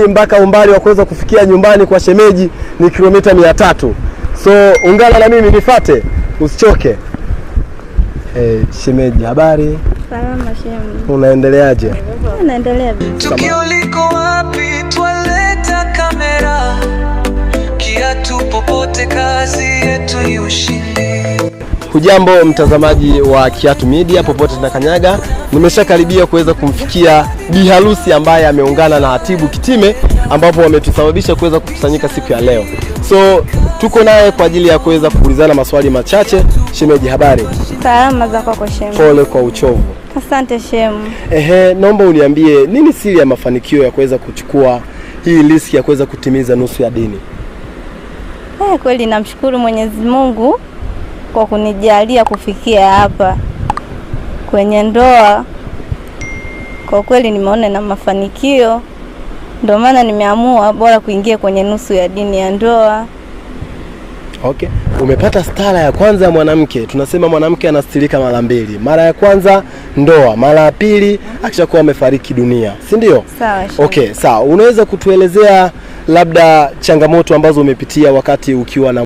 mpaka umbali wa kuweza kufikia nyumbani kwa shemeji ni kilomita 300. So ungana na mimi nifuate, usichoke. Shemeji, habari? Salama shemeji. Unaendeleaje? Naendelea vizuri. Tukio liko wapi? Twaleta kamera. Kiatu popote, kazi yetu ni ushindi. Hujambo mtazamaji wa Kiatu Media popote tunakanyaga. Nimeshakaribia kuweza kumfikia bi harusi ambaye ameungana na Hatibu Kitime, ambapo wametusababisha kuweza kukusanyika siku ya leo. So tuko naye kwa ajili ya kuweza kuulizana maswali machache. Shemeji, habari? Salama za kwako shemeji. Pole kwa uchovu. Asante shemu. Naomba uniambie nini siri ya mafanikio ya kuweza kuchukua hii riski ya kuweza kutimiza nusu ya dini? Kweli namshukuru Mwenyezi Mungu kwa kunijalia kufikia hapa kwenye ndoa. Kwa kweli nimeona na mafanikio, ndio maana nimeamua bora kuingia kwenye nusu ya dini ya ndoa. Okay. Umepata stara ya kwanza ya mwanamke. Tunasema mwanamke anastirika mara mbili. Mara ya kwanza ndoa, mara ya pili akishakuwa amefariki dunia. Si ndio? Sawa. Okay, sawa. Unaweza kutuelezea labda changamoto ambazo umepitia wakati ukiwa na